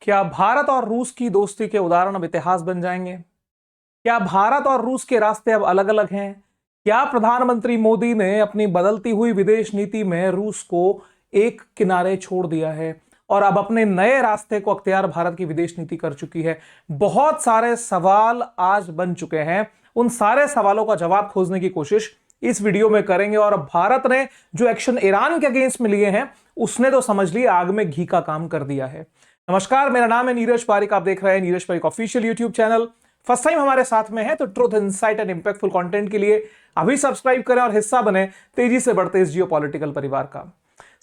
क्या भारत और रूस की दोस्ती के उदाहरण अब इतिहास बन जाएंगे? क्या भारत और रूस के रास्ते अब अलग अलग हैं? क्या प्रधानमंत्री मोदी ने अपनी बदलती हुई विदेश नीति में रूस को एक किनारे छोड़ दिया है और अब अपने नए रास्ते को अख्तियार भारत की विदेश नीति कर चुकी है? बहुत सारे सवाल आज बन चुके हैं। उन सारे सवालों का जवाब खोजने की कोशिश इस वीडियो में करेंगे। और भारत ने जो एक्शन ईरान के अगेंस्ट में लिए हैं, उसने तो समझ लिया आग में घी का काम कर दिया है। नमस्कार, मेरा नाम है नीरज पारिक। आप देख रहे हैं Neeraj Pareek official YouTube channel. First time हमारे साथ में है तो truth, insight and impactful content के लिए अभी सब्सक्राइब करें और हिस्सा बने तेजी से बढ़ते इस जियोपॉलिटिकल परिवार का।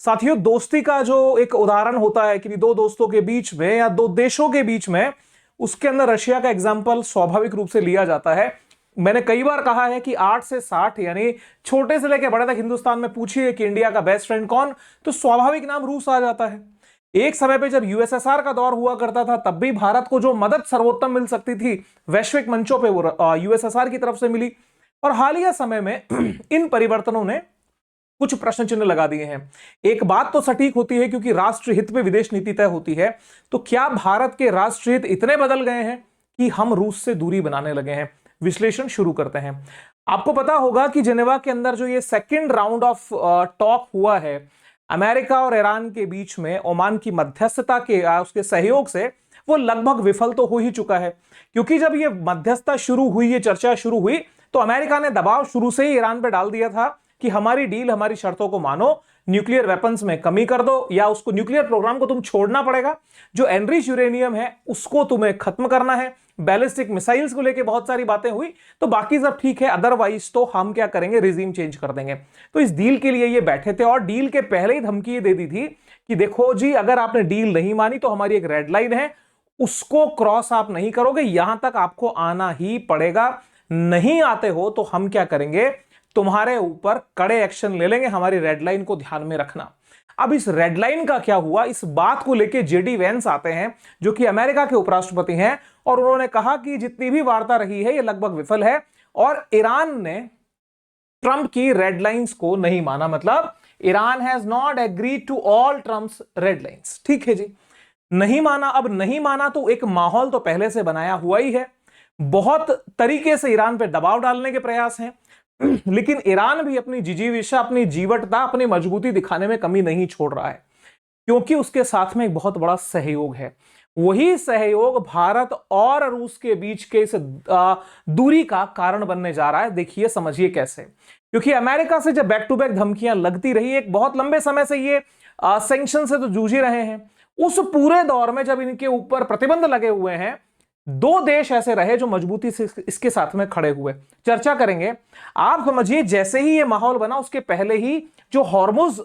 साथियों, दोस्ती का जो एक उदाहरण होता है कि दो दोस्तों के बीच में या दो देशों के बीच में, उसके अंदर रशिया का एग्जाम्पल स्वाभाविक रूप से लिया जाता है। मैंने कई बार कहा है कि 8 से 60 यानी छोटे से लेकर बड़े तक हिंदुस्तान में पूछिए कि इंडिया का बेस्ट फ्रेंड कौन, तो स्वाभाविक नाम रूस आ जाता है। एक समय पे जब यूएसएसआर का दौर हुआ करता था, तब भी भारत को जो मदद सर्वोत्तम मिल सकती थी वैश्विक मंचों पे, वो यूएसएसआर की तरफ से मिली। और हालिया समय में इन परिवर्तनों ने कुछ प्रश्न चिन्ह लगा दिए हैं। एक बात तो सटीक होती है, क्योंकि राष्ट्र हित में विदेश नीति तय होती है, तो क्या भारत के राष्ट्र हित इतने बदल गए हैं कि हम रूस से दूरी बनाने लगे हैं? विश्लेषण शुरू करते हैं। आपको पता होगा कि जेनेवा के अंदर जो ये सेकेंड राउंड ऑफ टॉक हुआ है अमेरिका और ईरान के बीच में, ओमान की मध्यस्थता के उसके सहयोग से, वो लगभग विफल तो हो ही चुका है। क्योंकि जब ये मध्यस्थता शुरू हुई, ये चर्चा शुरू हुई, तो अमेरिका ने दबाव शुरू से ही ईरान पे डाल दिया था कि हमारी डील, हमारी शर्तों को मानो, न्यूक्लियर वेपन्स में कमी कर दो, या उसको न्यूक्लियर प्रोग्राम को तुम छोड़ना पड़ेगा, जो एनरिच यूरेनियम है उसको तुम्हें खत्म करना है, बैलिस्टिक मिसाइल्स को लेके बहुत सारी बातें हुई, तो बाकी सब ठीक है, अदरवाइज तो हम क्या करेंगे, रिजीम चेंज कर देंगे। तो इस डील के लिए ये बैठे थे और डील के पहले ही धमकी दे दी थी कि देखो जी, अगर आपने डील नहीं मानी तो हमारी एक रेड लाइन है, उसको क्रॉस आप नहीं करोगे, यहां तक आपको आना ही पड़ेगा। नहीं आते हो तो हम क्या करेंगे, तुम्हारे ऊपर कड़े एक्शन ले लेंगे, हमारी रेड लाइन को ध्यान में रखना। अब इस रेड लाइन का क्या हुआ, इस बात को लेके जेडी वेंस आते हैं, जो कि अमेरिका के उपराष्ट्रपति हैं, और उन्होंने कहा कि जितनी भी वार्ता रही है ये लगभग विफल है और ईरान ने ट्रंप की रेड लाइंस को नहीं माना। मतलब Iran has not agreed to all Trump's red lines. ठीक है जी, नहीं माना। अब नहीं माना तो एक माहौल तो पहले से बनाया हुआ ही है, बहुत तरीके से ईरान पे दबाव डालने के प्रयास हैं, लेकिन ईरान भी अपनी जिजीविषा, अपनी जीवटता, अपनी मजबूती दिखाने में कमी नहीं छोड़ रहा है, क्योंकि उसके साथ में एक बहुत बड़ा सहयोग है। वही सहयोग भारत और रूस के बीच के इस दूरी का कारण बनने जा रहा है। देखिए, समझिए कैसे। क्योंकि अमेरिका से जब बैक टू बैक धमकियां लगती रही, एक बहुत लंबे समय से ये सैंक्शन से तो जूझ ही रहे हैं, उस पूरे दौर में जब इनके ऊपर प्रतिबंध लगे हुए हैं, दो देश ऐसे रहे जो मजबूती से इसके साथ में खड़े हुए। चर्चा करेंगे। आप समझिए, जैसे ही ये माहौल बना, उसके पहले ही जो हॉर्मुज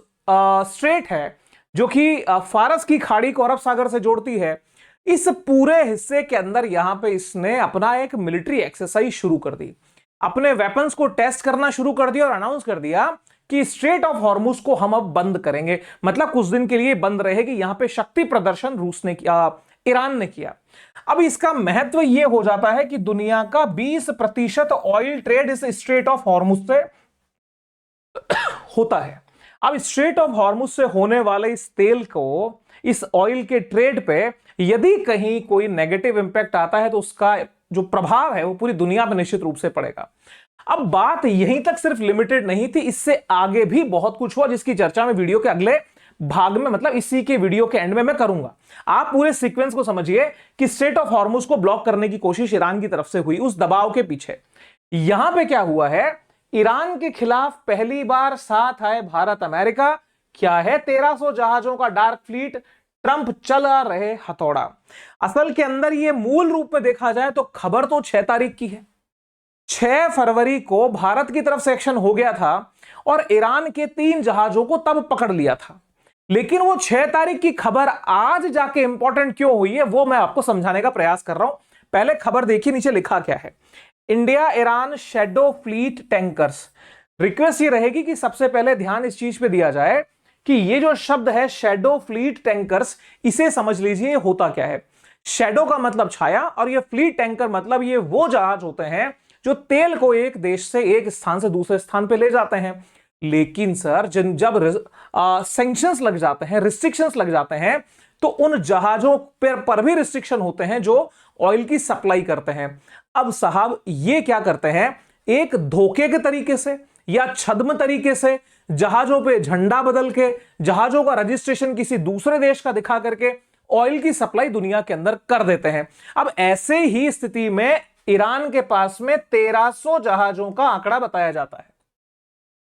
स्ट्रेट है, जो कि फारस की खाड़ी को अरब सागर से जोड़ती है, इस पूरे हिस्से के अंदर यहां पे इसने अपना एक मिलिट्री एक्सरसाइज शुरू कर दी, अपने वेपन्स को टेस्ट करना शुरू कर दिया और अनाउंस कर दिया कि स्ट्रेट ऑफ हॉर्मुज को हम अब बंद करेंगे। मतलब कुछ दिन के लिए बंद रहेगी। यहां पे शक्ति प्रदर्शन रूस ने किया, ईरान ने किया। अब इसका महत्व यह हो जाता है कि दुनिया का 20% ऑयल ट्रेड इस स्ट्रेट ऑफ हॉर्मुज से होता है। अब स्ट्रेट ऑफ हॉर्मुज से होने वाले इस तेल को, इस ऑयल के ट्रेड पे यदि कहीं कोई नेगेटिव इंपैक्ट आता है, तो उसका जो प्रभाव है वो पूरी दुनिया पर निश्चित रूप से पड़ेगा। अब बात यहीं तक सिर्फ लिमिटेड नहीं थी, इससे आगे भी बहुत कुछ हुआ, जिसकी चर्चा में वीडियो के अगले भाग में, मतलब इसी के वीडियो के एंड में मैं करूंगा। आप पूरे सीक्वेंस को समझिए कि स्ट्रेट ऑफ हॉर्मुज को ब्लॉक करने की कोशिश ईरान की तरफ से हुई, उस दबाव के पीछे यहां पे क्या हुआ है, ईरान के खिलाफ पहली बार साथ आए भारत, अमेरिका। क्या है, 1300 जहाजों का डार्क फ्लीट, ट्रंप चला रहे हथौड़ा। असल के अंदर ये मूल रूप में देखा जाए तो खबर तो 6 तारीख की है। 6 फरवरी को भारत की तरफ से एक्शन हो गया था और ईरान के 3 जहाजों को तब पकड़ लिया था। लेकिन वो 6 तारीख की खबर आज जाके इंपॉर्टेंट क्यों हुई है, वो मैं आपको समझाने का प्रयास कर रहा हूं। पहले खबर देखिए, नीचे लिखा क्या है। India Iran shadow fleet tankers. Request ये रहेगी कि सबसे पहले ध्यान इस चीज पे दिया जाए कि ये जो शब्द है शैडो फ्लीट टैंकर्स, इसे समझ लीजिए होता क्या है। शैडो का मतलब छाया, और ये फ्लीट टैंकर मतलब ये वो जहाज होते हैं जो तेल को एक देश से, एक स्थान से दूसरे स्थान पे ले जाते हैं। लेकिन सर, जब सैंक्शंस लग जाते हैं, रिस्ट्रिक्शंस लग जाते हैं, तो उन जहाजों पर भी रिस्ट्रिक्शन होते हैं जो ऑयल की सप्लाई करते हैं। अब साहब ये क्या करते हैं, एक धोखे के तरीके से या छद्म तरीके से जहाजों पे झंडा बदल के, जहाजों का रजिस्ट्रेशन किसी दूसरे देश का दिखा करके ऑयल की सप्लाई दुनिया के अंदर कर देते हैं। अब ऐसे ही स्थिति में ईरान के पास में 1300 जहाजों का आंकड़ा बताया जाता है,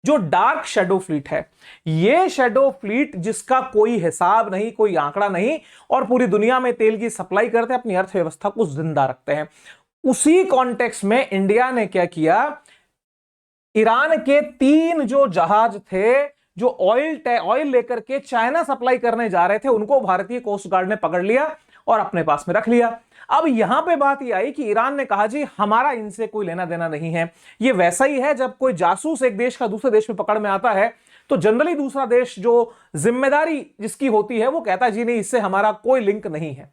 जो डार्क शेडो फ्लीट है। यह शेडो फ्लीट जिसका कोई हिसाब नहीं, कोई आंकड़ा नहीं, और पूरी दुनिया में तेल की सप्लाई करते हैं, अपनी अर्थव्यवस्था को जिंदा रखते हैं। उसी कॉन्टेक्स्ट में इंडिया ने क्या किया, ईरान के 3 जो जहाज थे जो ऑयल लेकर के चाइना सप्लाई करने जा रहे थे, उनको भारतीय कोस्ट गार्ड ने पकड़ लिया और अपने पास में रख लिया। अब यहां पे बात यह आई कि ईरान ने कहा जी हमारा इनसे कोई लेना देना नहीं है। ये वैसा ही है जब कोई जासूस एक देश का दूसरे देश में पकड़ में आता है तो जनरली दूसरा देश जो जिम्मेदारी जिसकी होती है वो कहता है जी नहीं, इससे हमारा कोई लिंक नहीं है।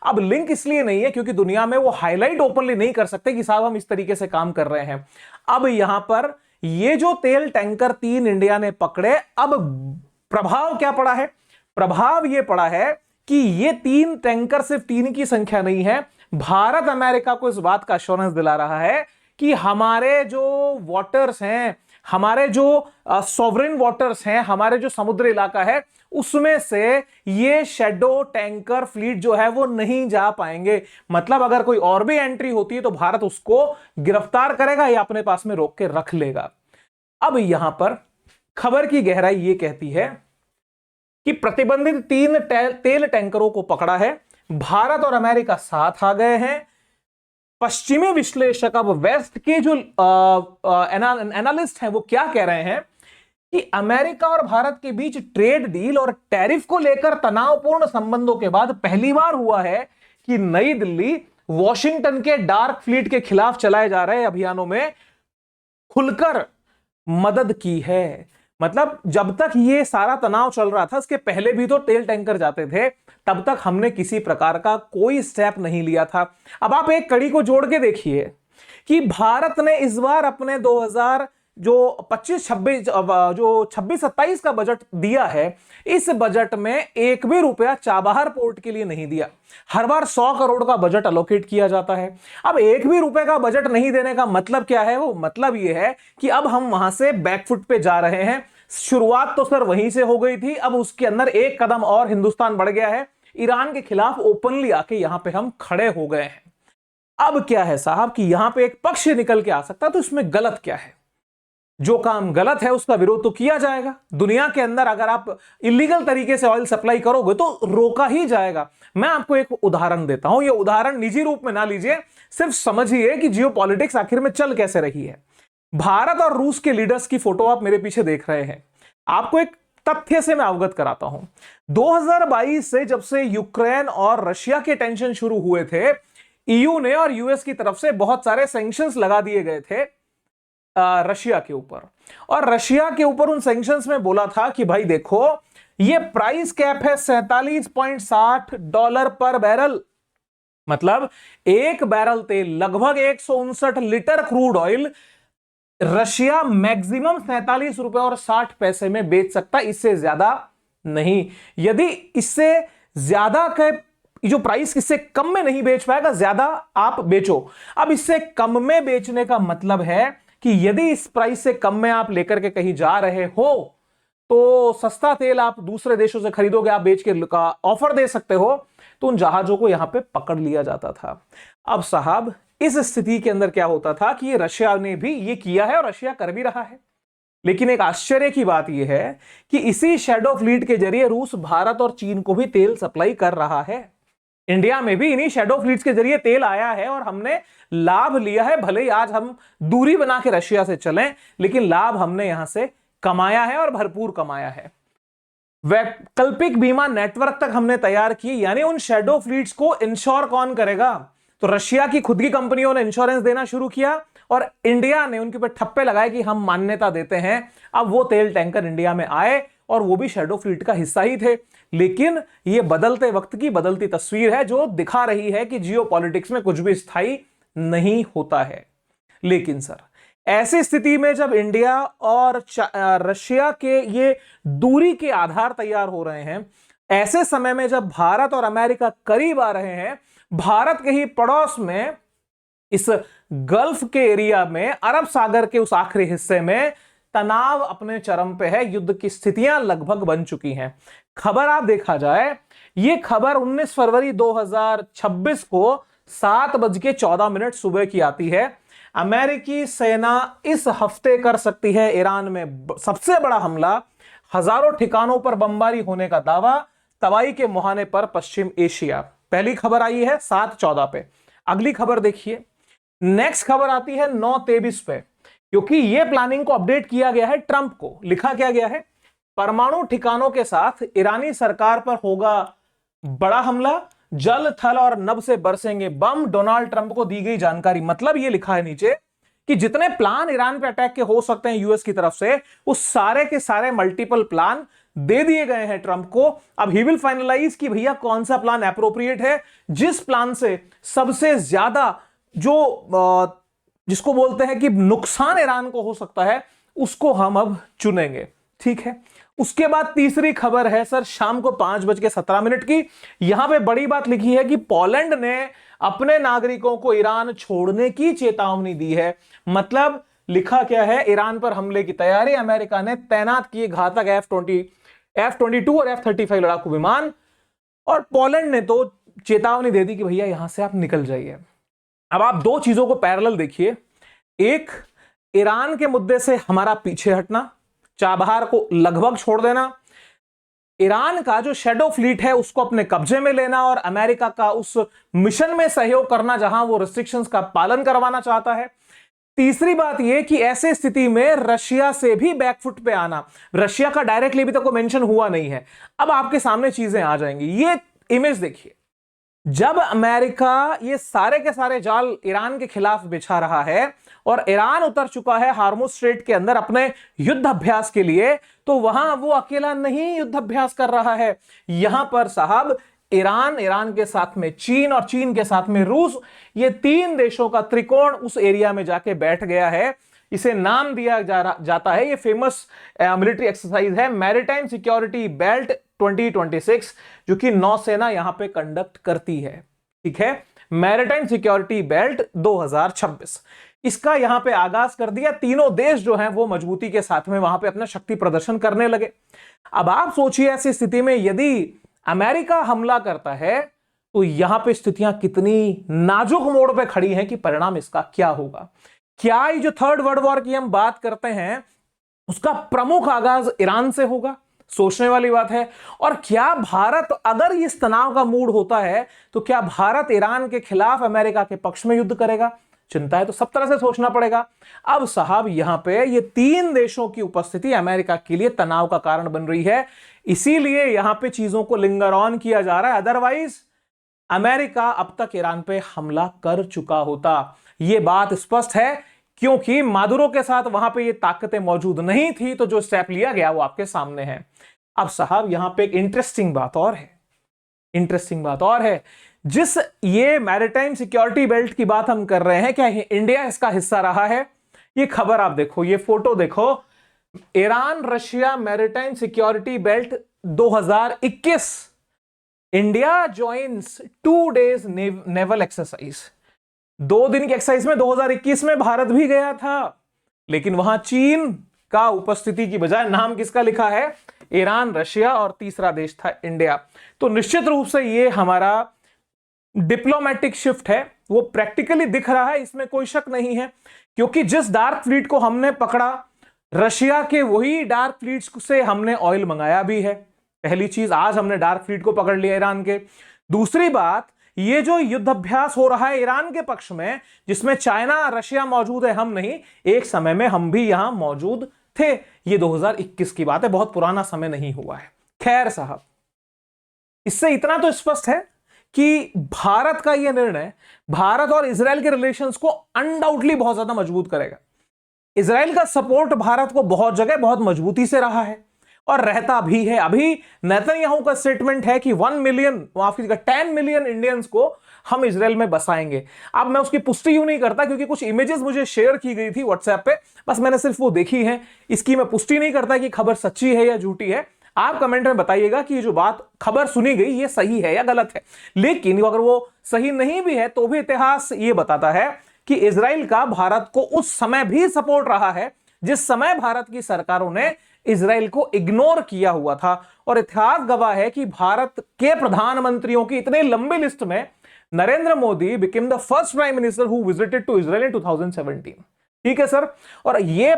अब लिंक इसलिए नहीं है क्योंकि दुनिया में वो हाईलाइट ओपनली नहीं कर सकते कि साहब हम इस तरीके से काम कर रहे हैं। अब यहां पर ये जो तेल टैंकर 3 इंडिया ने पकड़े, अब प्रभाव क्या पड़ा है, प्रभाव ये पड़ा है कि ये 3 टैंकर सिर्फ 3 की संख्या नहीं है। भारत अमेरिका को इस बात का एश्योरेंस दिला रहा है कि हमारे जो वाटर्स हैं, हमारे जो सॉवरेन वाटर्स हैं, हमारे जो समुद्री इलाका है, उसमें से ये शेडो टैंकर फ्लीट जो है वो नहीं जा पाएंगे। मतलब अगर कोई और भी एंट्री होती है तो भारत उसको गिरफ्तार करेगा या अपने पास में रोक के रख लेगा। अब यहां पर खबर की गहराई ये कहती है कि प्रतिबंधित 3 तेल टैंकरों को पकड़ा है, भारत और अमेरिका साथ आ गए हैं। पश्चिमी विश्लेषक, अब वेस्ट के जो एनालिस्ट हैं वो क्या कह रहे हैं कि अमेरिका और भारत के बीच ट्रेड डील और टैरिफ को लेकर तनावपूर्ण संबंधों के बाद पहली बार हुआ है कि नई दिल्ली वॉशिंगटन के डार्क फ्लीट के खिलाफ चलाए जा रहे अभियानों में खुलकर मदद की है। मतलब जब तक ये सारा तनाव चल रहा था, इसके पहले भी तो तेल टैंकर जाते थे, तब तक हमने किसी प्रकार का कोई स्टेप नहीं लिया था। अब आप एक कड़ी को जोड़ के देखिए कि भारत ने इस बार अपने 2000 जो 26-27 का बजट दिया है, इस बजट में एक भी रुपया चाबहार पोर्ट के लिए नहीं दिया। हर बार 100 करोड़ का बजट अलोकेट किया जाता है। अब एक भी रुपए का बजट नहीं देने का मतलब क्या है, वो मतलब ये है कि अब हम वहां से बैकफुट पे जा रहे हैं। शुरुआत तो सर वहीं से हो गई थी, अब उसके अंदर एक कदम और हिंदुस्तान बढ़ गया है। ईरान के खिलाफ ओपनली आके यहां पे हम खड़े हो गए हैं। अब क्या है साहब कि यहां पे एक पक्ष निकल के आ सकता है, तो इसमें गलत क्या है? जो काम गलत है उसका विरोध तो किया जाएगा। दुनिया के अंदर अगर आप इलीगल तरीके से ऑयल सप्लाई करोगे तो रोका ही जाएगा। मैं आपको एक उदाहरण देता हूं, यह उदाहरण निजी रूप में ना लीजिए, सिर्फ समझिए कि जियोपॉलिटिक्स आखिर में चल कैसे रही है। भारत और रूस के लीडर्स की फोटो आप मेरे पीछे देख रहे हैं। आपको एक तथ्य से मैं अवगत कराता हूं। 2022 से जब से यूक्रेन और रशिया के टेंशन शुरू हुए थे, ईयू ने और यूएस की तरफ से बहुत सारे सैंक्शंस लगा दिए गए थे रशिया के ऊपर। और रशिया के ऊपर उन सैंक्शंस में बोला था कि भाई देखो, ये प्राइस कैप है $47.60 पर बैरल। मतलब एक बैरल तेल, लगभग 159 litre crude oil Russia maximum ₹47.60 में बेच सकता, इससे ज्यादा नहीं। यदि इससे ज्यादा के जो प्राइस इससे कम में नहीं बेच पाएगा, ज्यादा आप बेचो। अब इससे कम में बेचने का मतलब है कि यदि इस प्राइस से कम में आप लेकर के कहीं जा रहे हो तो सस्ता तेल आप दूसरे देशों से खरीदोगे, आप बेच के ऑफर दे सकते हो, तो उन जहाजों को यहां पे पकड़ लिया जाता था। अब साहब इस स्थिति के अंदर क्या होता था कि ये रशिया ने भी ये किया है और रशिया कर भी रहा है। लेकिन एक आश्चर्य की बात यह है कि इसी शैडो फ्लीट के जरिए रूस, भारत और चीन को भी तेल सप्लाई कर रहा है। इंडिया में भी इन्हीं शैडो फ्लीट्स के जरिए तेल आया है और हमने लाभ लिया है। भले ही आज हम दूरी बना के रशिया से चलें, लेकिन लाभ हमने यहां से कमाया है और भरपूर कमाया है। वैकल्पिक बीमा नेटवर्क तक हमने तैयार की, यानी उन शैडो फ्लीट्स को इंश्योर कौन करेगा? तो रशिया की खुद की कंपनियों ने इंश्योरेंस देना शुरू किया और इंडिया ने उनके ऊपर ठप्पे लगाए कि हम मान्यता देते हैं। अब वो तेल टैंकर इंडिया में आए और वो भी शैडो फ्लीट का हिस्सा ही थे। लेकिन ये बदलते वक्त की बदलती तस्वीर है जो दिखा रही है कि जियोपॉलिटिक्स में कुछ भी स्थायी नहीं होता है। लेकिन सर ऐसी स्थिति में जब इंडिया और रशिया के ये दूरी के आधार तैयार हो रहे हैं, ऐसे समय में जब भारत और अमेरिका करीब आ रहे हैं, भारत के ही पड़ोस में इस गल्फ के एरिया में, अरब सागर के उस आखिरी हिस्से में तनाव अपने चरम पे है, युद्ध की स्थितियां लगभग बन चुकी हैं। खबर आप देखा जाए, यह खबर 19 फरवरी 2026 को 7:14 सुबह की आती है। अमेरिकी सेना इस हफ्ते कर सकती है ईरान में सबसे बड़ा हमला, हजारों ठिकानों पर बमबारी होने का दावा, तबाही के मुहाने पर पश्चिम एशिया। पहली खबर आई है 7/14 पे। अगली खबर देखिए, नेक्स्ट खबर आती है 9/23 पे, क्योंकि यह प्लानिंग को अपडेट किया गया है ट्रंप को। लिखा क्या गया है, परमाणु ठिकानों के साथ ईरानी सरकार पर होगा बड़ा हमला, जल थल और नभ से बरसेंगे बम, डोनाल्ड ट्रंप को दी गई जानकारी। मतलब यह लिखा है नीचे कि जितने प्लान ईरान पे अटैक के हो सकते हैं यूएस की तरफ से, उस सारे के सारे मल्टीपल प्लान दे दिए गए हैं ट्रंप को। अब ही विल फाइनलाइज कि भैया कौन सा प्लान एप्रोप्रिएट है, जिस प्लान से सबसे ज्यादा जो जिसको बोलते हैं कि नुकसान ईरान को हो सकता है, उसको हम अब चुनेंगे। ठीक है, उसके बाद तीसरी खबर है सर शाम को 5:17 की। यहां पे बड़ी बात लिखी है कि पोलैंड ने अपने नागरिकों को ईरान छोड़ने की चेतावनी दी है। मतलब लिखा क्या है, ईरान पर हमले की तैयारी, अमेरिका ने तैनात किए घातक F-22 और F-35 लड़ाकू विमान, और पोलैंड ने तो चेतावनी दे दी कि भैया यहां से आप निकल जाइए। अब आप दो चीजों को पैरेलल देखिए, एक ईरान के मुद्दे से हमारा पीछे हटना, चाबहार को लगभग छोड़ देना, ईरान का जो शैडो फ्लीट है उसको अपने कब्जे में लेना, और अमेरिका का उस मिशन में सहयोग करना जहां वो रिस्ट्रिक्शंस का पालन करवाना चाहता है। तीसरी बात यह कि ऐसे स्थिति में रशिया से भी बैकफुट पे आना। रशिया का डायरेक्टली अभी तक को मेंशन हुआ नहीं है, अब आपके सामने चीजें आ जाएंगी। ये इमेज देखिए, जब अमेरिका ये सारे के सारे जाल ईरान के खिलाफ बिछा रहा है और ईरान उतर चुका है हार्मुज स्ट्रेट के अंदर अपने युद्ध अभ्यास के लिए, तो वहां वो अकेला नहीं युद्ध अभ्यास कर रहा है। यहां पर साहब ईरान के साथ में चीन और चीन के साथ में रूस, ये तीन देशों का त्रिकोण उस एरिया में जाके बैठ गया है। इसे नाम दिया जाता है, ये फेमस मिलिट्री एक्सरसाइज है मैरीटाइम सिक्योरिटी बेल्ट 2026, जो कि नौसेना यहां पे कंडक्ट करती है। ठीक है, मैरीटाइम सिक्योरिटी बेल्ट 2026, इसका यहां पे आगाज कर दिया। तीनों देश जो हैं वो मजबूती के साथ में वहां पे अपना शक्ति प्रदर्शन करने लगे। अब आप सोचिए ऐसी स्थिति में यदि अमेरिका हमला करता है तो यहां पे स्थितियां कितनी नाजुक मोड़ पे खड़ी हैं कि परिणाम इसका क्या होगा। क्या ये जो थर्ड वर्ल्ड वॉर की हम बात करते हैं उसका प्रमुख आगाज ईरान से होगा? सोचने वाली बात है। और क्या भारत, अगर इस तनाव का मूड होता है तो क्या भारत ईरान के खिलाफ अमेरिका के पक्ष में युद्ध करेगा? चिंता है तो सब तरह से सोचना पड़ेगा। अब साहब यहां पे ये तीन देशों की उपस्थिति अमेरिका के लिए तनाव का कारण बन रही है, इसीलिए यहां पे चीजों को लिंगर ऑन किया जा रहा है। अदरवाइज अमेरिका अब तक ईरान पे हमला कर चुका होता, यह बात स्पष्ट है। क्योंकि मादुरो के साथ वहां पे ये ताकतें मौजूद नहीं थी, तो जो स्टेप लिया गया वो आपके सामने है। अब साहब यहां पे एक इंटरेस्टिंग बात और है, जिस ये मैरीटाइम सिक्योरिटी बेल्ट की बात हम कर रहे हैं, क्या इंडिया इसका हिस्सा रहा है? ये खबर आप देखो, ये फोटो देखो, Iran Russia maritime security belt 2021, India joins 2 days naval exercise. 2 दिन की एक्सरसाइज में 2021 में भारत भी गया था, लेकिन वहां चीन का उपस्थिति की बजाय नाम किसका लिखा है? ईरान, रशिया, और तीसरा देश था इंडिया। तो निश्चित रूप से ये हमारा डिप्लोमेटिक शिफ्ट है, वो प्रैक्टिकली दिख रहा है, इसमें कोई शक नहीं है। क्योंकि जिस डार्क फ्लीट को हमने पकड़ा, रशिया के वही डार्क फ्लीट्स से हमने ऑयल मंगाया भी है। पहली चीज, आज हमने डार्क फ्लीट को पकड़ लिया ईरान के। दूसरी बात, ये जो युद्ध अभ्यास हो रहा है ईरान के पक्ष में, जिसमें चाइना रशिया मौजूद है, हम नहीं, एक समय में हम भी यहां मौजूद थे। ये 2021 की बात है, बहुत पुराना समय नहीं हुआ है। खैर साहब, इससे इतना तो स्पष्ट है कि भारत का यह निर्णय भारत और इजराइल के रिलेशंस को अनडाउटली बहुत ज्यादा मजबूत करेगा। इजराइल का सपोर्ट भारत को बहुत जगह बहुत मजबूती से रहा है और रहता भी है। अभी नेतन्याहू का स्टेटमेंट है कि 1 मिलियन, माफ कीजिएगा 10 मिलियन इंडियंस को हम इजराइल में बसाएंगे। अब मैं उसकी पुष्टि यूं नहीं करता, क्योंकि कुछ इमेजेस मुझे शेयर की गई थी व्हाट्सएप पे, बस मैंने सिर्फ वो देखी है, इसकी मैं पुष्टि नहीं करता कि खबर सच्ची है या झूठी है। आप कमेंट में बताइएगा कि ये जो बात खबर सुनी गई ये सही है या गलत है। लेकिन अगर वो सही नहीं भी है तो भी इतिहास ये बताता है कि इजराइल का भारत को उस समय भी सपोर्ट रहा है जिस समय भारत की सरकारों ने इजराइल को इग्नोर किया हुआ था। और इतिहास गवाह है कि भारत के प्रधानमंत्रियों की इतने लंबी लिस्ट में Narendra Modi became the first prime minister who visited to Israel in 2017। ठीक है सर। और ये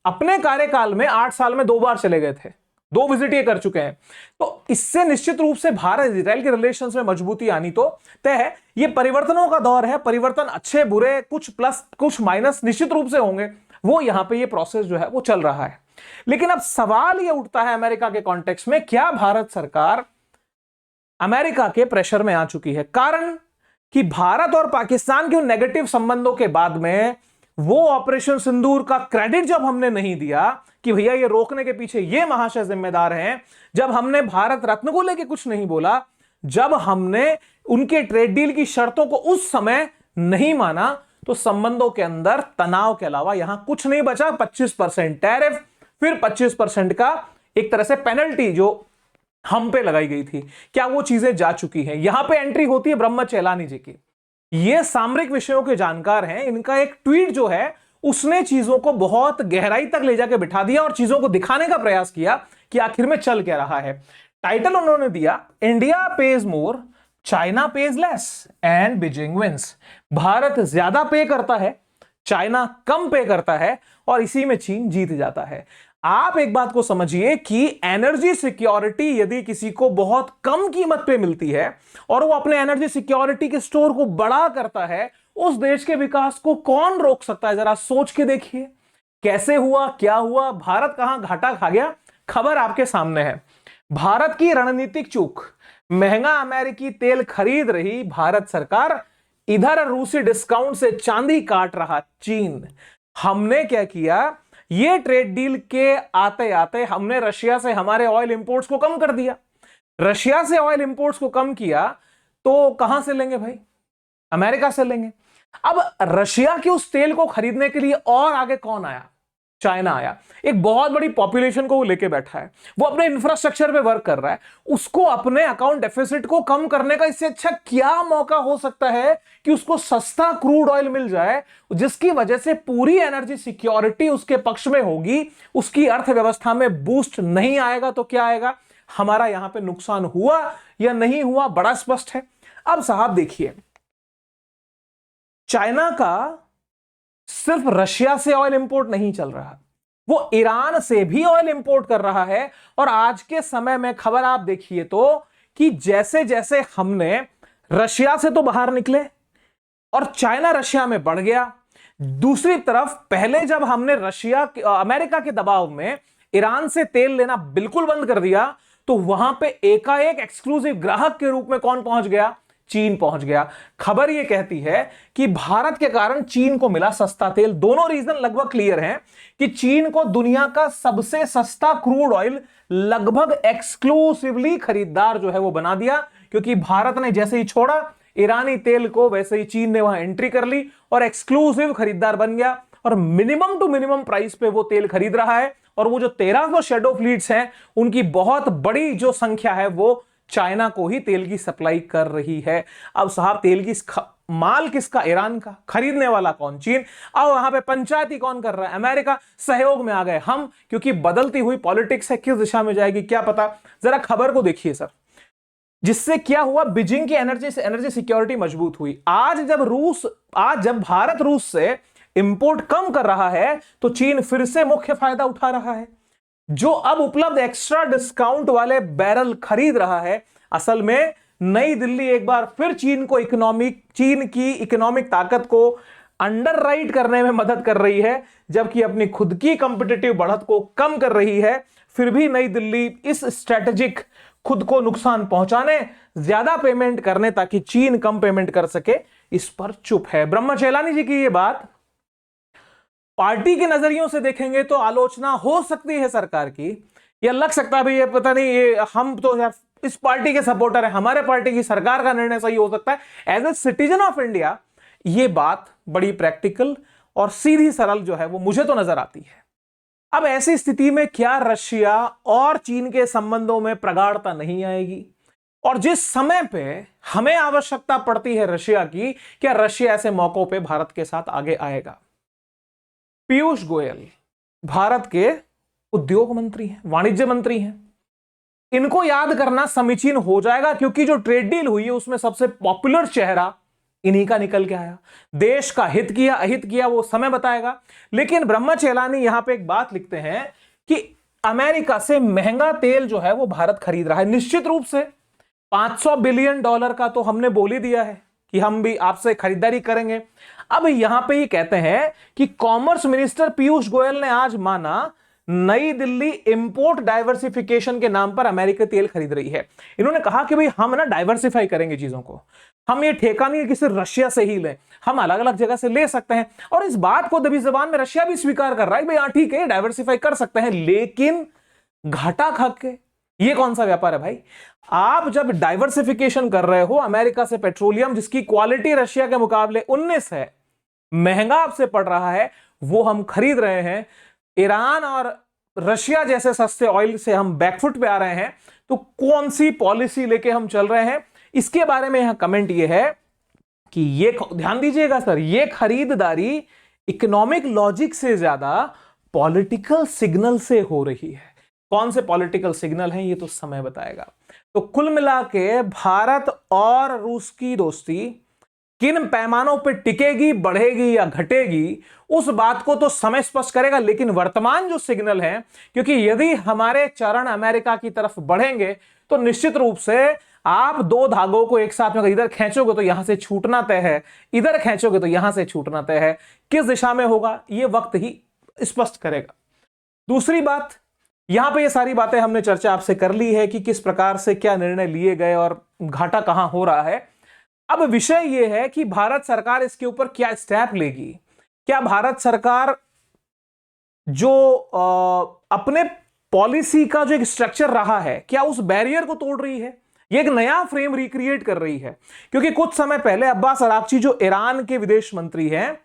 अपने कार्यकाल में 8 साल में 2 बार चले गए थे, 2 विजिट ये कर चुके हैं। तो इससे निश्चित रूप से भारत इजराइल के रिलेशंस में मजबूती आनी तो तय है। ये परिवर्तनों का दौर है, परिवर्तन अच्छे बुरे, कुछ प्लस कुछ माइनस निश्चित रूप से होंगे, वो यहां पे ये प्रोसेस जो है वो चल रहा है। लेकिन अब सवाल ये उठता है अमेरिका के कॉन्टेक्स्ट में, क्या भारत सरकार अमेरिका के प्रेशर में आ चुकी है? कारण कि भारत और पाकिस्तान के नेगेटिव संबंधों के बाद में वो ऑपरेशन सिंदूर का क्रेडिट जब हमने नहीं दिया कि भैया ये रोकने के पीछे ये महाशय जिम्मेदार हैं, जब हमने भारत रत्न को लेके कुछ नहीं बोला, जब हमने उनके ट्रेड डील की शर्तों को उस समय नहीं माना, तो संबंधों के अंदर तनाव के अलावा यहां कुछ नहीं बचा। 25% टैरिफ, फिर 25% का एक तरह से पेनल्टी जो हम पे लगाई गई थी, क्या वो चीजें जा चुकी हैं? यहां पे एंट्री होती है ब्रह्म चेलानी जी की। ये सामरिक विषयों के जानकार हैं। इनका एक ट्वीट जो है उसने चीजों को बहुत गहराई तक ले जाके बिठा दिया और चीजों को दिखाने का प्रयास किया कि आखिर में चल क्या रहा है। टाइटल उन्होंने दिया, India pays more, China pays less and Beijing wins. Bharat ज्यादा पे करता है, चाइना कम पे करता है और इसी में चीन जीत जाता है। आप एक बात को समझिए कि एनर्जी सिक्योरिटी यदि किसी को बहुत कम कीमत पे मिलती है और वो अपने एनर्जी सिक्योरिटी के स्टोर को बड़ा करता है, उस देश के विकास को कौन रोक सकता है? जरा सोच के देखिए कैसे हुआ, क्या हुआ, भारत कहां घाटा खा गया। खबर आपके सामने है। भारत की रणनीतिक चूक, महंगा अमेरिकी तेल खरीद रही भारत सरकार, इधर रूसी डिस्काउंट से चांदी काट रहा चीन। हमने क्या किया? ये ट्रेड डील के आते आते हमने रशिया से हमारे ऑयल इंपोर्ट्स को कम कर दिया। रशिया से ऑयल इंपोर्ट्स को कम किया तो कहां से लेंगे भाई? अमेरिका से लेंगे। अब रशिया के उस तेल को खरीदने के लिए और आगे कौन आया? चाइना आया। एक बहुत बड़ी पॉपुलेशन को वो लेके बैठा है, वो अपने इंफ्रास्ट्रक्चर पे वर्क कर रहा है, उसको अपने अकाउंट डेफिसिट को कम करने का इससे अच्छा क्या मौका हो सकता है कि उसको सस्ता क्रूड ऑयल मिल जाए, जिसकी वजह से पूरी एनर्जी सिक्योरिटी उसके पक्ष में होगी, उसकी अर्थव्यवस्था में बूस्ट नहीं आएगा तो क्या आएगा? हमारा यहां पे नुकसान हुआ या नहीं हुआ बड़ा स्पष्ट है। अब साहब देखिए, चाइना का सिर्फ रशिया से ऑयल इंपोर्ट नहीं चल रहा, वो ईरान से भी ऑयल इंपोर्ट कर रहा है। और आज के समय में खबर आप देखिए तो कि जैसे जैसे हमने रशिया से तो बाहर निकले और चाइना रशिया में बढ़ गया, दूसरी तरफ पहले जब हमने अमेरिका के दबाव में ईरान से तेल लेना बिल्कुल बंद कर दिया, तो वहां पे एकाएक एक्सक्लूसिव ग्राहक के रूप में कौन पहुंच गया? चीन पहुंच गया। खबर यह कहती है कि भारत के कारण चीन को मिला सस्ता तेल। दोनों रीजन लगभग क्लियर हैं कि चीन को दुनिया का सबसे सस्ता क्रूड ऑयल लगभग एक्सक्लूसिवली खरीदार जो है वो बना दिया, क्योंकि भारत ने जैसे ही छोड़ा ईरानी तेल को, वैसे ही चीन ने वहां एंट्री कर ली और एक्सक्लूसिव खरीदार बन गया और मिनिमम टू मिनिमम प्राइस पे वो तेल खरीद रहा है। और वो जो 1300 शेडो फ्लीट्स हैं, उनकी बहुत बड़ी जो संख्या है वो चाइना को ही तेल की सप्लाई कर रही है। अब साहब तेल की माल किसका? ईरान का। खरीदने वाला कौन? चीन। अब वहां पे पंचायती कौन कर रहा है? अमेरिका। सहयोग में आ गए हम, क्योंकि बदलती हुई पॉलिटिक्स है, किस दिशा में जाएगी क्या पता। जरा खबर को देखिए सर, जिससे क्या हुआ? बीजिंग की एनर्जी सिक्योरिटी मजबूत हुई। आज जब भारत रूस से इंपोर्ट कम कर रहा है तो चीन फिर से मुख्य फायदा उठा रहा है, जो अब उपलब्ध एक्स्ट्रा डिस्काउंट वाले बैरल खरीद रहा है। असल में नई दिल्ली एक बार फिर चीन की इकोनॉमिक ताकत को अंडरराइट करने में मदद कर रही है, जबकि अपनी खुद की कॉम्पिटिटिव बढ़त को कम कर रही है। फिर भी नई दिल्ली इस स्ट्रेटेजिक खुद को नुकसान पहुंचाने, ज्यादा पेमेंट करने ताकि चीन कम पेमेंट कर सके, इस पर चुप है। ब्रह्म चेलानी जी की यह बात पार्टी के नजरियों से देखेंगे तो आलोचना हो सकती है सरकार की, या लग सकता है भाई ये पता नहीं, ये हम तो यार इस पार्टी के सपोर्टर है, हमारे पार्टी की सरकार का निर्णय सही हो सकता है। As a citizen of India ये बात बड़ी प्रैक्टिकल और सीधी सरल जो है वो मुझे तो नजर आती है। अब ऐसी स्थिति में क्या रशिया और चीन के संबंधों में प्रगाढ़ता नहीं आएगी? और जिस समय पे हमें आवश्यकता पड़ती है रशिया की, क्या रशिया ऐसे मौकों पे भारत के साथ आगे आएगा? पीयूष गोयल भारत के उद्योग मंत्री हैं, वाणिज्य मंत्री हैं। इनको याद करना समीचीन हो जाएगा, क्योंकि जो ट्रेड डील हुई है उसमें सबसे पॉपुलर चेहरा इन्हीं का निकल के आया। देश का हित किया अहित किया वो समय बताएगा। लेकिन ब्रह्म चेलानी यहां पे एक बात लिखते हैं कि अमेरिका से महंगा तेल जो है वो भारत खरीद रहा है। निश्चित रूप से $500 बिलियन का तो हमने बोल ही दिया है कि हम भी आपसे खरीदारी करेंगे। अब यहां पे ये कहते हैं कि कॉमर्स मिनिस्टर पीयूष गोयल ने आज माना नई दिल्ली इंपोर्ट डाइवर्सिफिकेशन के नाम पर अमेरिका तेल खरीद रही है। इन्होंने कहा कि भाई हम ना डाइवर्सिफाई करेंगे चीजों को, हम ये ठेका नहीं है कि सिर्फ रशिया से ही लें, हम अलग अलग जगह से ले सकते हैं। और इस बात को दबी जबान में रशिया भी स्वीकार कर रहा है, भाई हाँ ठीक है डाइवर्सिफाई कर सकते हैं, लेकिन घाटा खा के। ये कौन सा व्यापार है भाई? आप जब डाइवर्सिफिकेशन कर रहे हो, अमेरिका से पेट्रोलियम जिसकी क्वालिटी रशिया के मुकाबले 19 है, महंगा आपसे पड़ रहा है, वो हम खरीद रहे हैं। ईरान और रशिया जैसे सस्ते ऑयल से हम बैकफुट पे आ रहे हैं, तो कौन सी पॉलिसी लेके हम चल रहे हैं? इसके बारे में यहां कमेंट ये है कि ये ध्यान दीजिएगा सर, ये खरीदारी इकोनॉमिक लॉजिक से ज्यादा पॉलिटिकल सिग्नल से हो रही है। कौन से पॉलिटिकल सिग्नल हैं ये तो समय बताएगा। तो कुल मिला के भारत और रूस की दोस्ती किन पैमानों पर टिकेगी, बढ़ेगी या घटेगी, उस बात को तो समय स्पष्ट करेगा। लेकिन वर्तमान जो सिग्नल है, क्योंकि यदि हमारे चरण अमेरिका की तरफ बढ़ेंगे तो निश्चित रूप से आप दो धागों को एक साथ में इधर खींचोगे तो यहां से छूटना तय है, इधर खींचोगे तो यहां से छूटना तय है। किस दिशा में होगा यह वक्त ही स्पष्ट करेगा। दूसरी बात, यहां पे ये सारी बातें हमने चर्चा आपसे कर ली है कि किस प्रकार से क्या निर्णय लिए गए और घाटा कहां हो रहा है। अब विषय यह है कि भारत सरकार इसके ऊपर क्या स्टेप लेगी। क्या भारत सरकार जो अपने पॉलिसी का जो एक स्ट्रक्चर रहा है, क्या उस बैरियर को तोड़ रही है? ये एक नया फ्रेम रिक्रिएट कर रही है। क्योंकि कुछ समय पहले अब्बास अरागची जो ईरान के विदेश मंत्री हैं,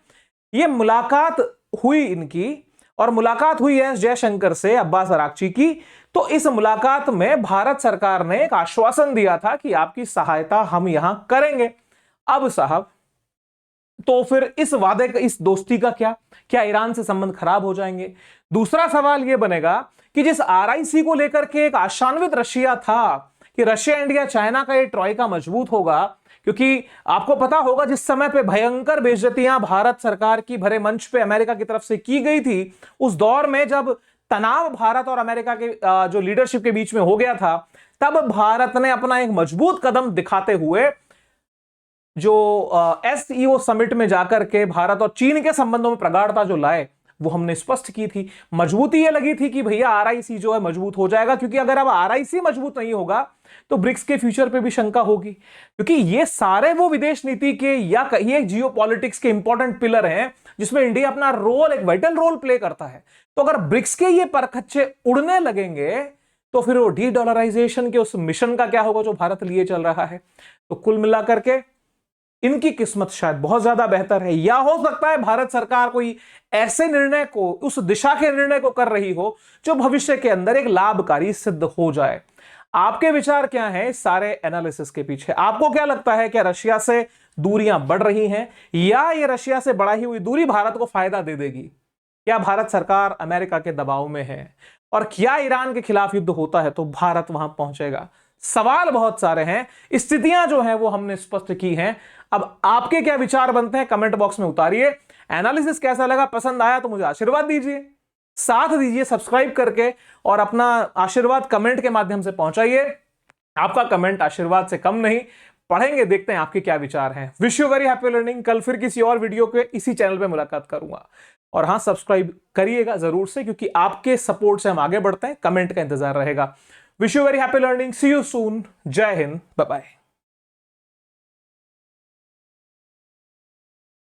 ये मुलाकात हुई इनकी, और मुलाकात हुई है जयशंकर से अब्बास अरागची की। तो इस मुलाकात में भारत सरकार ने एक आश्वासन दिया था कि आपकी सहायता हम यहां करेंगे। अब साहब, तो फिर इस वादे का, इस दोस्ती का क्या ईरान से संबंध खराब हो जाएंगे? दूसरा सवाल यह बनेगा कि जिस आरआईसी को लेकर के एक आशान्वित रशिया था कि रशिया इंडिया चाइना का ये ट्रॉइका मजबूत होगा, क्योंकि आपको पता होगा जिस समय पे भयंकर बेइज्जतियां भारत सरकार की भरे मंच पे अमेरिका की तरफ से की गई थी, उस दौर में जब तनाव भारत और अमेरिका के जो लीडरशिप के बीच में हो गया था, तब भारत ने अपना एक मजबूत कदम दिखाते हुए जो एसईओ समिट में जाकर के भारत और चीन के संबंधों में प्रगाढ़ता जो लाए, वो हमने स्पष्ट की थी। मजबूती ये लगी थी कि भैया आरआईसी जो है मजबूत हो जाएगा, क्योंकि अगर अब आरआईसी मजबूत नहीं होगा तो ब्रिक्स के फ्यूचर पे भी शंका होगी। क्योंकि ये सारे वो विदेश नीति के या कहिए जियोपॉलिटिक्स के इंपॉर्टेंट पिलर हैं जिसमें इंडिया अपना रोल, एक वाइटल रोल प्ले करता है। तो अगर ब्रिक्स के ये परखच्चे उड़ने लगेंगे तो फिर वो डी डॉलराइजेशन के उस मिशन का क्या होगा जो भारत लिए चल रहा है। तो कुल मिलाकर के इनकी किस्मत शायद बहुत ज्यादा बेहतर है, या हो सकता है भारत सरकार कोई ऐसे निर्णय को, उस दिशा के निर्णय को कर रही हो जो भविष्य के अंदर एक लाभकारी सिद्ध हो जाए। आपके विचार क्या हैं इस सारे एनालिसिस के पीछे? आपको क्या लगता है, क्या रशिया से दूरियां बढ़ रही हैं, या ये रशिया से बढ़ाई हुई दूरी भारत को फायदा दे देगी? क्या भारत सरकार अमेरिका के दबाव में है, और क्या ईरान के खिलाफ युद्ध होता है तो भारत वहां पहुंचेगा? सवाल बहुत सारे हैं, स्थितियां जो हैं वो हमने स्पष्ट की हैं। अब आपके क्या विचार बनते हैं कमेंट बॉक्स में उतारिए। एनालिसिस कैसा लगा, पसंद आया तो मुझे आशीर्वाद दीजिए, साथ दीजिए सब्सक्राइब करके, और अपना आशीर्वाद कमेंट के माध्यम से पहुंचाइए। आपका कमेंट आशीर्वाद से कम नहीं, पढ़ेंगे, देखते हैं आपके क्या विचार हैं। Wish you very happy learning. कल फिर किसी और वीडियो के इसी चैनल पे मुलाकात करूंगा, और हाँ सब्सक्राइब करिएगा जरूर से, क्योंकि आपके सपोर्ट से हम आगे बढ़ते हैं। कमेंट का इंतजार रहेगा। Wish you very happy learning. See you soon. Jai Hind, bye bye.